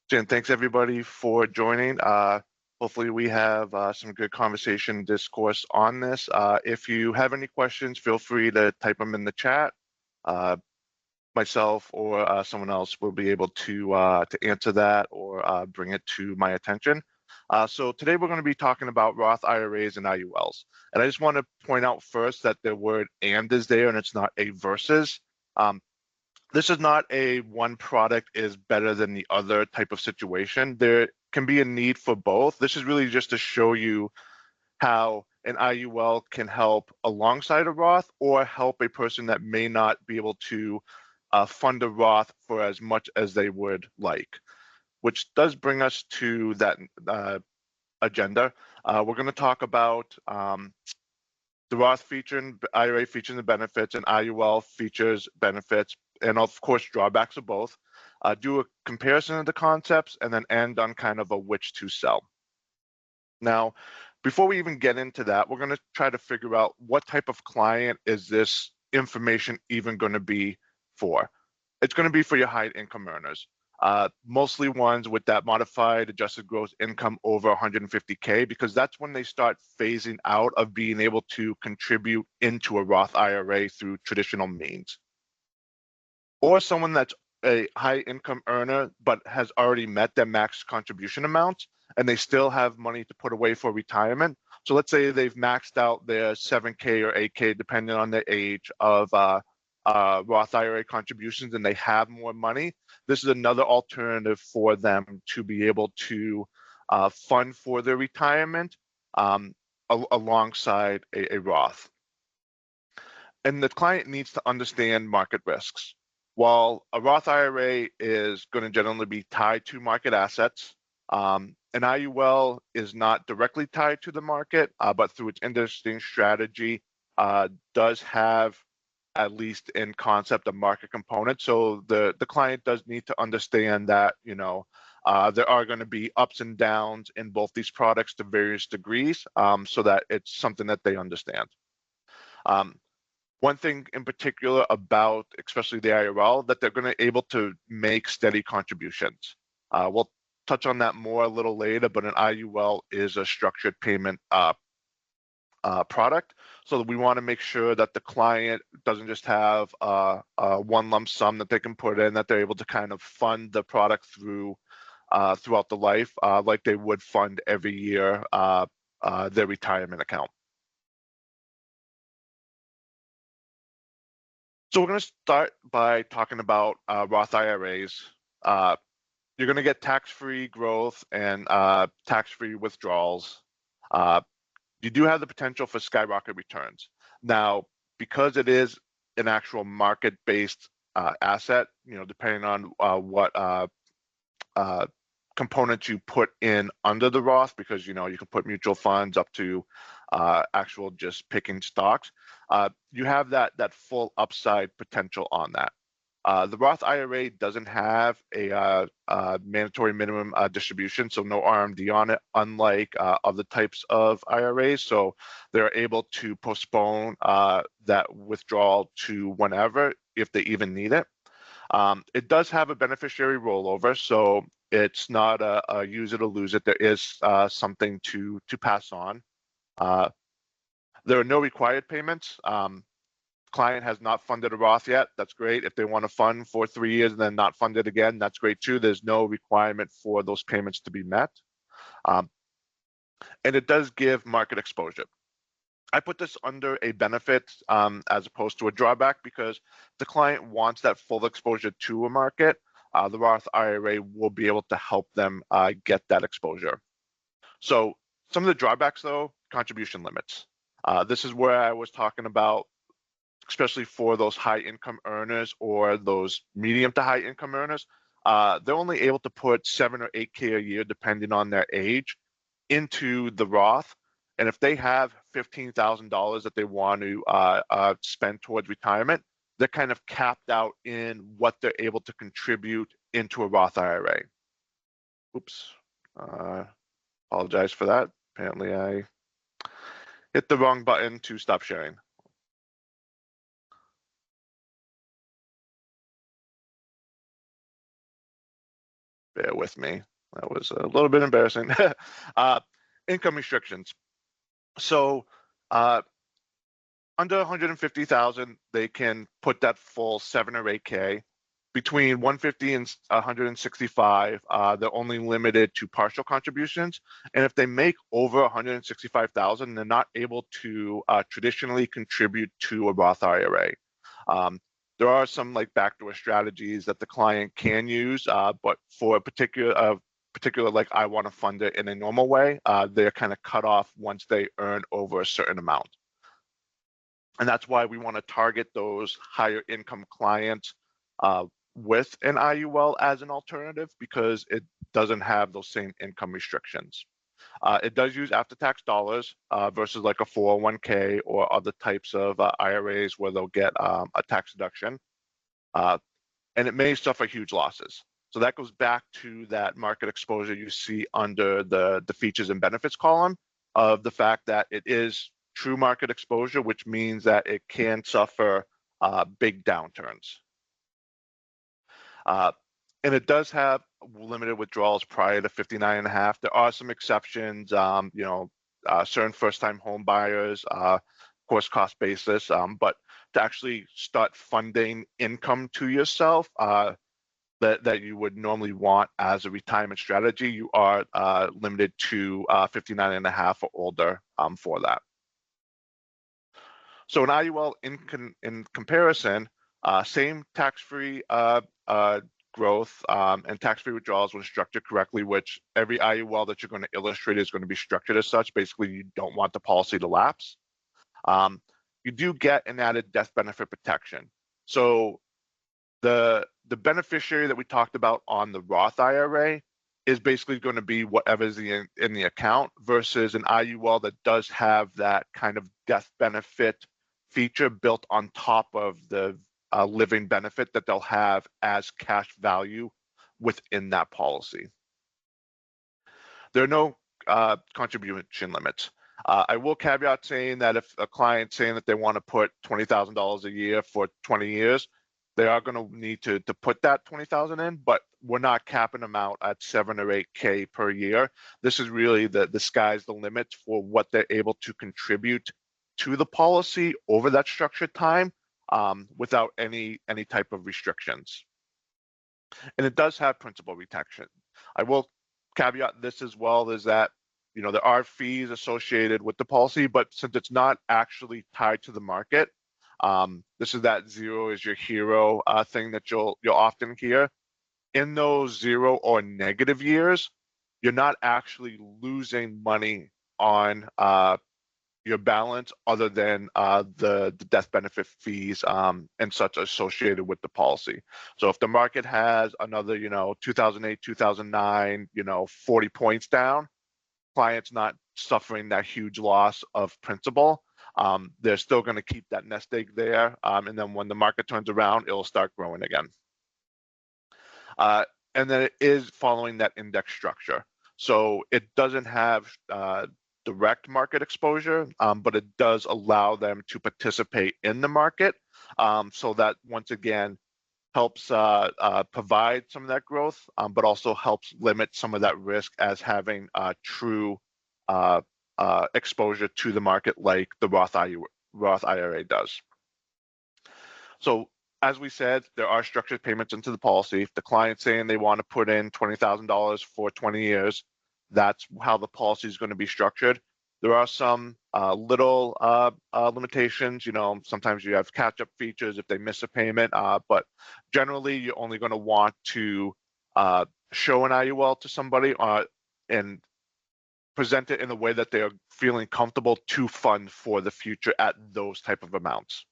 Jen, thanks everybody for joining. Hopefully we have some good conversation discourse on this. If you have any questions, feel free to type them in the chat. Myself or someone else will be able to answer that or bring it to my attention. So today we're going to be talking about Roth IRAs and IULs. And I just want to point out first that the word "and" is there and it's not a versus. This is not a one product is better than the other type of situation. There can be a need for both. This is really just to show you how an IUL can help alongside a Roth or help a person that may not be able to fund a Roth for as much as they would like, which does bring us to that agenda. We're going to talk about the Roth feature and IRA features and benefits, and IUL features, benefits, and of course drawbacks of both. Do a comparison of the concepts and then end on kind of a which to sell. Now, before we even get into that, we're going to try to figure out what type of client is this information even going to be for. It's going to be for your high income earners. Mostly ones with that modified adjusted gross income over 150K, because that's when they start phasing out of being able to contribute into a Roth IRA through traditional means. Or someone that's a high income earner but has already met their max contribution amount and they still have money to put away for retirement. So let's say they've maxed out their 7K or 8K, depending on their age, of Roth IRA contributions, and they have more money. This is another alternative for them to be able to fund for their retirement alongside a Roth. And the client needs to understand market risks. While a Roth IRA is going to generally be tied to market assets, an IUL is not directly tied to the market, but through its interesting strategy, does have, at least in concept, a market component. So the client does need to understand that, there are going to be ups and downs in both these products to various degrees, so that it's something that they understand. One thing in particular about, especially the IUL, that they're going to be able to make steady contributions. We'll touch on that more a little later, but an IUL is a structured payment product. So we want to make sure that the client doesn't just have one lump sum that they can put in, that they're able to kind of fund the product throughout the life, like they would fund every year their retirement account. So we're going to start by talking about Roth IRAs. You're going to get tax-free growth and tax-free withdrawals. You do have the potential for skyrocket returns. Now, because it is an actual market-based asset, depending on what components you put in under the Roth, because you can put mutual funds up to actual just picking stocks. You have that full upside potential on that. The Roth IRA doesn't have a mandatory minimum distribution, so no RMD on it, unlike other types of IRAs. So they're able to postpone that withdrawal to whenever, if they even need it. It does have a beneficiary rollover, so it's not a use it or lose it. There is something to pass on. There are no required payments. Client has not funded a Roth yet. That's great. If they want to fund for 3 years and then not fund it again, that's great too. There's no requirement for those payments to be met. And it does give market exposure. I put this under a benefit as opposed to a drawback, because the client wants that full exposure to a market. The Roth IRA will be able to help them get that exposure. So some of the drawbacks, though: contribution limits. This is where I was talking about, especially for those high income earners or those medium to high income earners. They're only able to put 7 or 8K a year, depending on their age, into the Roth. And if they have $15,000 that they want to spend towards retirement, they're kind of capped out in what they're able to contribute into a Roth IRA. Oops, apologize for that. Apparently I hit the wrong button to stop sharing. Bear with me. That was a little bit embarrassing. Income restrictions. So under 150,000, they can put that full 7 or 8K. Between 150 and 165, they're only limited to partial contributions. And if they make over 165,000, they're not able to traditionally contribute to a Roth IRA. There are some like backdoor strategies that the client can use, but for a particular like I want to fund it in a normal way, they're kind of cut off once they earn over a certain amount. And that's why we want to target those higher income clients with an IUL as an alternative, because it doesn't have those same income restrictions. It does use after-tax dollars versus like a 401k or other types of IRAs where they'll get a tax deduction, and it may suffer huge losses. So that goes back to that market exposure you see under the features and benefits column of the fact that it is true market exposure, which means that it can suffer big downturns. And it does have limited withdrawals prior to 59.5. There are some exceptions, certain first-time home buyers, of course, cost basis, but to actually start funding income to yourself that you would normally want as a retirement strategy, you are limited to 59.5 or older for that. So an IUL in comparison, same tax-free growth and tax-free withdrawals when structured correctly, which every IUL that you're going to illustrate is going to be structured as such. Basically, you don't want the policy to lapse. You do get an added death benefit protection. So the beneficiary that we talked about on the Roth IRA is basically going to be whatever's in the account versus an IUL that does have that kind of death benefit feature built on top of the living benefit that they'll have as cash value within that policy. There are no contribution limits. I will caveat saying that if a client's saying that they want to put $20,000 a year for 20 years, they are going to need to put that 20,000 in, but we're not capping them out at 7 or 8K per year. This is really the sky's the limit for what they're able to contribute to the policy over that structured time without any type of restrictions. And it does have principal protection. I will caveat this as well, is that there are fees associated with the policy, but since it's not actually tied to the market, this is that zero is your hero thing that you'll often hear. In those 0 or negative years, you're not actually losing money on your balance other than the death benefit fees and such associated with the policy. So if the market has another 2008, 2009 40 points down, client's not suffering that huge loss of principal. They're still going to keep that nest egg there, and then when the market turns around, it'll start growing again. And then it is following that index structure. So it doesn't have direct market exposure, but it does allow them to participate in the market, so that once again helps provide some of that growth, but also helps limit some of that risk as having true exposure to the market like the Roth IRA does. So as we said, there are structured payments into the policy. If the client's saying they want to put in $20,000 for 20 years, that's how the policy is going to be structured. There are some little limitations. Sometimes you have catch-up features if they miss a payment, but generally you're only going to want to show an IUL to somebody and present it in a way that they are feeling comfortable to fund for the future at those type of amounts.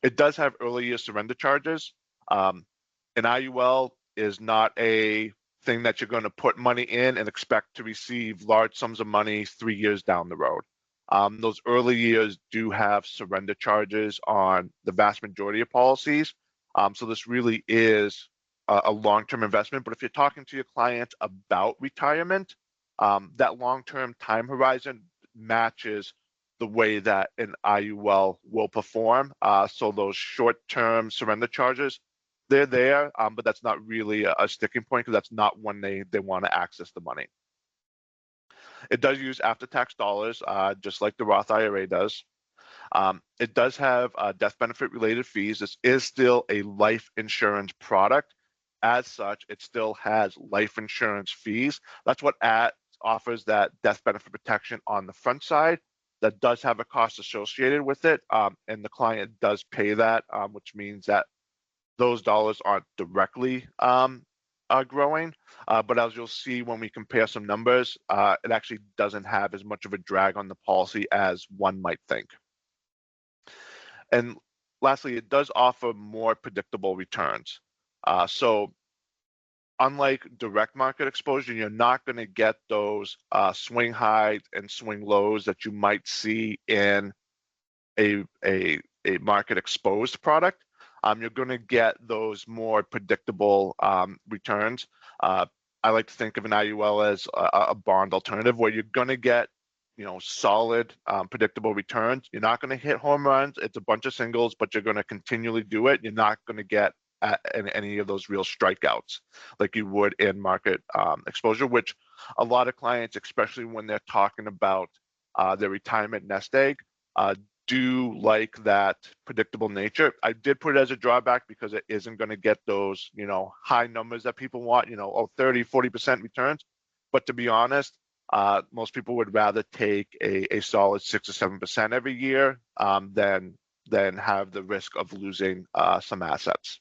It does have early year surrender charges. An IUL is not a thing that you're going to put money in and expect to receive large sums of money 3 years down the road. Those early years do have surrender charges on the vast majority of policies. So this really is a long-term investment. But if you're talking to your clients about retirement, that long-term time horizon matches the way that an IUL will perform. So those short-term surrender charges they're there, but that's not really a sticking point because that's not when they want to access the money. It does use after-tax dollars, just like the Roth IRA does. It does have death benefit related fees. This is still a life insurance product. As such, it still has life insurance fees. That's what offers that death benefit protection on the front side. That does have a cost associated with it, and the client does pay that, which means that those dollars aren't directly growing. But as you'll see when we compare some numbers, it actually doesn't have as much of a drag on the policy as one might think. And lastly, it does offer more predictable returns. So unlike direct market exposure, you're not going to get those swing highs and swing lows that you might see in a market exposed product. You're going to get those more predictable returns. I like to think of an IUL as a bond alternative where you're going to get solid, predictable returns. You're not going to hit home runs. It's a bunch of singles, but you're going to continually do it. You're not going to get any of those real strikeouts like you would in market exposure, which a lot of clients, especially when they're talking about their retirement nest egg, do like that predictable nature. I did put it as a drawback because it isn't going to get those, high numbers that people want, 30, 40% returns. But to be honest, most people would rather take a solid 6 or 7% every year than have the risk of losing some assets.